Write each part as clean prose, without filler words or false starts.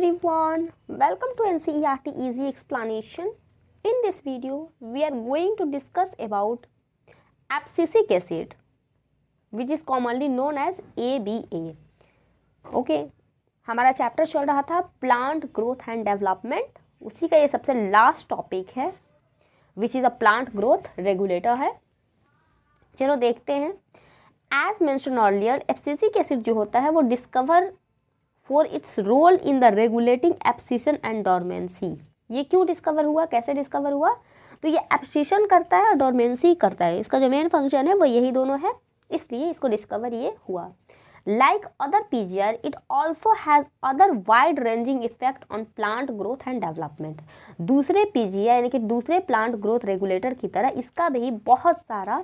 everyone, welcome to NCERT Easy Explanation. In this video, we are going to discuss about abscisic acid, which is commonly known as ABA. Okay, हमारा chapter चल रहा था plant growth and development, उसी का ये सबसे last topic है, which is a plant growth regulator है. चलो देखते हैं. As mention earlier, abscisic acid जो होता है वो discover for its role in the regulating abscission and dormancy. ये क्यों डिस्कवर हुआ, कैसे डिस्कवर हुआ? तो ये एब्सिशन करता है और डोरमेंसी करता है. इसका जो मेन फंक्शन है वो यही दोनों है, इसलिए इसको डिस्कवर ये हुआ. Like other PGR, it also has other wide ranging effect on plant growth and development. दूसरे पीजीआर यानी कि दूसरे प्लांट ग्रोथ रेगुलेटर की तरह इसका भी बहुत सारा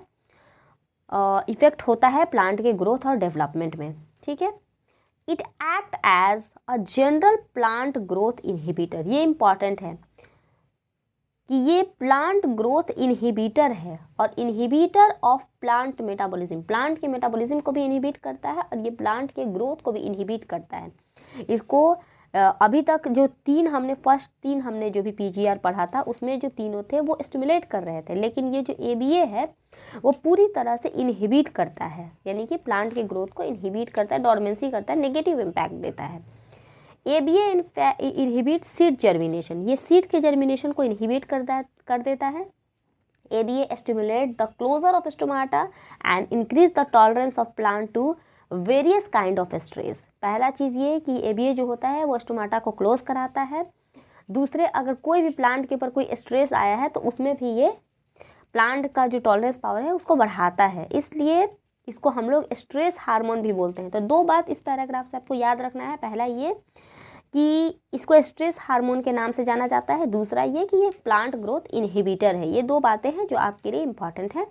इफेक्ट होता है प्लांट के ग्रोथ और डेवलपमेंट में. ठीक है. It act as a general plant growth inhibitor. ये इंपॉर्टेंट है कि ये प्लांट ग्रोथ इनहिबिटर है और inhibitor of plant metabolism. Plant के मेटाबॉलिज्म को भी इनहिबिट करता है और ये प्लांट के ग्रोथ को भी इनहिबिट करता है. इसको अभी तक जो फर्स्ट तीन हमने जो भी पीजीआर पढ़ा था उसमें जो तीनों थे वो स्टिमुलेट कर रहे थे, लेकिन ये जो एबीए है वो पूरी तरह से इनहिबिट करता है, यानी कि प्लांट के ग्रोथ को इनहिबिट करता है, डोरमेंसी करता है, नेगेटिव इम्पैक्ट देता है. ABA inhibit seed germination. ये सीड के जर्मिनेशन को इनहिबिट कर देता है. ABA stimulate the closure of stomata and increase the tolerance of plant to various kind of stress. पहला चीज़ ये कि एबीए जो होता है वो स्टोमाटा को क्लोज कराता है. दूसरे, अगर कोई भी प्लांट के ऊपर कोई स्ट्रेस आया है तो उसमें भी ये प्लांट का जो टॉलरेंस पावर है उसको बढ़ाता है, इसलिए इसको हम लोग स्ट्रेस हार्मोन भी बोलते हैं. तो दो बात इस पैराग्राफ से आपको याद रखना है. पहला ये कि इसको स्ट्रेस हार्मोन के नाम से जाना जाता है, दूसरा ये कि ये प्लांट ग्रोथ इनहिबिटर है. ये दो बातें हैं जो आपके लिए इम्पॉर्टेंट है.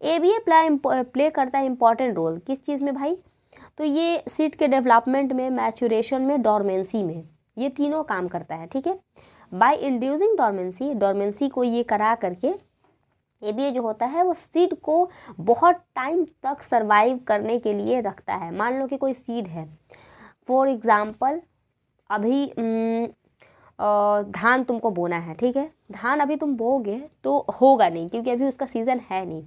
एबीए प्ले करता है इम्पॉर्टेंट रोल किस चीज़ में भाई? तो ये सीड के डेवलपमेंट में, मैचुरेशन में, डोरमेंसी में, ये तीनों काम करता है. ठीक है. बाय इंड्यूसिंग डोरमेंसी को ये करा करके एबीए जो होता है वो सीड को बहुत टाइम तक सर्वाइव करने के लिए रखता है. मान लो कि कोई सीड है, फॉर एग्जाम्पल अभी धान तुमको बोना है. ठीक है. धान अभी तुम बोओगे तो होगा नहीं क्योंकि अभी उसका सीज़न है नहीं.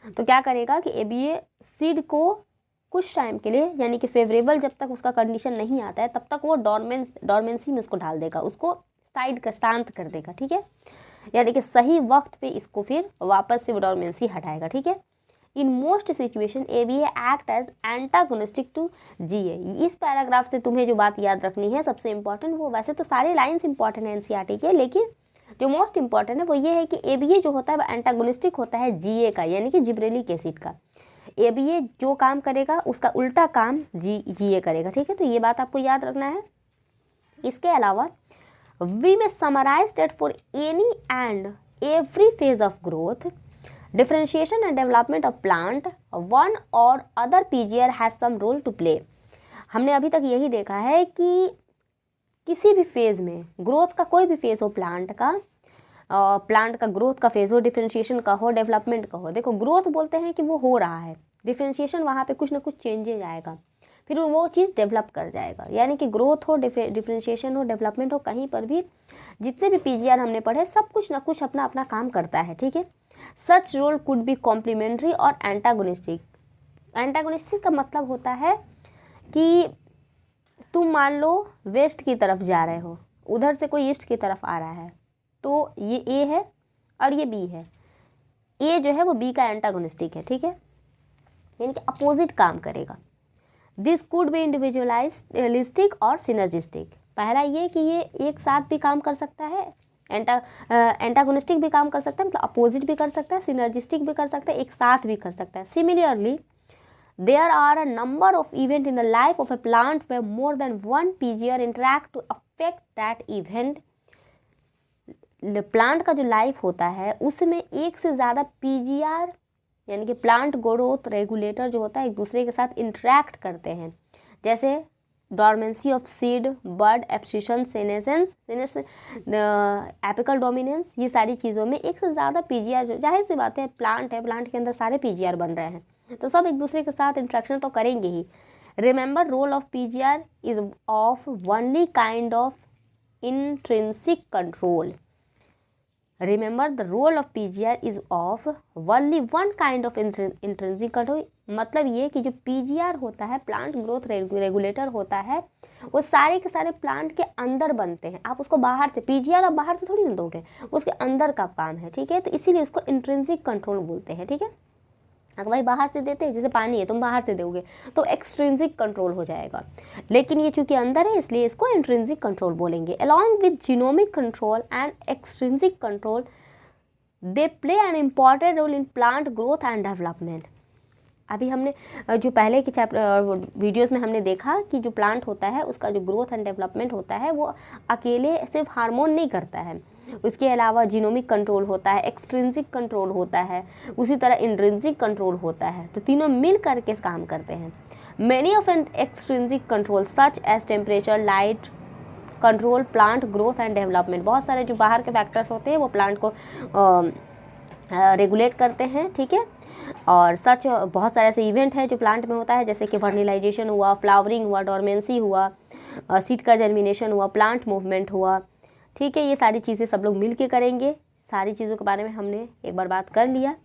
तो क्या करेगा कि एबीए सीड को कुछ टाइम के लिए, यानी कि फेवरेबल जब तक उसका कंडीशन नहीं आता है तब तक वो डोरमेंसी में उसको डाल देगा, उसको शांत कर देगा. ठीक है. यानी कि सही वक्त पे इसको फिर वापस से डोरमेंसी हटाएगा. ठीक है. In most situation ABA act as antagonistic to GA. इस पैराग्राफ से तुम्हें जो बात याद रखनी है सबसे इंपॉर्टेंट, वो वैसे तो सारे लाइन्स इंपॉर्टेंट है एनसीईआरटी के, लेकिन जो मोस्ट इंपॉर्टेंट है वो ये है कि एबीए जो होता है वो एंटागोनिस्टिक होता है जीए का, यानी कि जिब्रेलिक एसिड का. एबीए जो काम करेगा उसका उल्टा काम जीए करेगा. ठीक है. तो ये बात आपको याद रखना है. इसके अलावा we may summarise that for any and every phase of growth, differentiation and development of plant, one or other PGR has some role to play. हमने अभी तक यही देखा है कि किसी भी फेज़ में, ग्रोथ का कोई भी फेज़ हो प्लांट का ग्रोथ का फेज़ हो, डिफरेंशिएशन का हो, डेवलपमेंट का हो. देखो, ग्रोथ बोलते हैं कि वो हो रहा है, डिफरेंशिएशन वहाँ पे कुछ ना कुछ चेंजेज आएगा, फिर वो चीज़ डेवलप कर जाएगा. यानी कि ग्रोथ हो, डिफरेंशिएशन हो, डेवलपमेंट हो, कहीं पर भी जितने भी पीजीआर हमने पढ़े सब कुछ ना कुछ अपना अपना काम करता है. ठीक है. Such role could be complementary और एंटागोनिस्टिक. एंटागोनिस्टिक का मतलब होता है कि तुम मान लो वेस्ट की तरफ जा रहे हो, उधर से कोई ईस्ट की तरफ आ रहा है, तो ये ए है और ये बी है. ए जो है वो बी का एंटागोनिस्टिक है. ठीक है. यानी कि अपोजिट काम करेगा. दिस कुड बी इंडिविजुअलिस्टिक और सिनर्जिस्टिक. पहला ये कि ये एक साथ भी काम कर सकता है, एंटागोनिस्टिक भी काम कर सकता है, मतलब अपोजिट भी कर सकता है, सिनर्जिस्टिक भी कर सकता है, एक साथ भी कर सकता है. Similarly there are a number of events in the life of a plant where more than one PGR interact to affect that event. Plant का जो लाइफ होता है उसमें एक से ज़्यादा पीजीआर यानी कि प्लांट ग्रोथ रेगुलेटर जो होता है एक दूसरे के साथ इंटरेक्ट करते हैं. जैसे dormancy of seed, bird, abscission, senescence, apical dominance, ये सारी चीज़ों में एक से ज़्यादा पीजीआर, जो जाहिर सी बात है प्लांट है, प्लांट के अंदर सारे पीजीआर बन रहे हैं तो सब एक दूसरे के साथ इंट्रैक्शन तो करेंगे ही. Remember, role of PGR is of only kind of intrinsic control. Remember the role of PGR is of only one kind of intrinsic control. मतलब ये कि जो PGR होता है, प्लांट ग्रोथ रेगुलेटर होता है, वो सारे के सारे प्लांट के अंदर बनते हैं. आप उसको बाहर से PGR आप बाहर से थोड़ी ना दोगे, उसके अंदर का काम है. ठीक है, तो इसीलिए उसको इंट्रिंसिक कंट्रोल बोलते हैं. ठीक है, अगर भाई बाहर से देते हैं, जैसे पानी है तुम बाहर से दोगे तो एक्सट्रिंसिक कंट्रोल हो जाएगा, लेकिन ये चूंकि अंदर है इसलिए इसको इंट्रिंसिक कंट्रोल बोलेंगे. Along with genomic control and extrinsic control they play an important role in plant growth and development. अभी हमने जो पहले के चैप्टर वीडियोस में हमने देखा कि जो प्लांट होता है उसका जो ग्रोथ एंड डेवलपमेंट होता है वो अकेले सिर्फ हार्मोन नहीं करता है, उसके अलावा जीनोमिक कंट्रोल होता है, एक्सट्रिंसिक कंट्रोल होता है, उसी तरह इंट्रिंसिक कंट्रोल होता है. तो तीनों मिल करके काम करते हैं. Many of an extrinsic control such as temperature, light control plant growth and development. बहुत सारे जो बाहर के फैक्टर्स होते हैं वो प्लांट को रेगुलेट करते हैं. ठीक है, और सच बहुत सारे ऐसे इवेंट है जो प्लांट में होता है, जैसे कि फर्टिलाइजेशन हुआ, फ्लावरिंग हुआ, डोरमेंसी हुआ, सीड का जर्मिनेशन हुआ, प्लांट मूवमेंट हुआ. ठीक है, ये सारी चीज़ें सब लोग मिल के करेंगे. सारी चीज़ों के बारे में हमने एक बार बात कर लिया,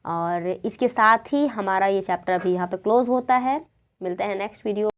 और इसके साथ ही हमारा ये चैप्टर अभी यहाँ पे क्लोज होता है. मिलते हैं नेक्स्ट वीडियो.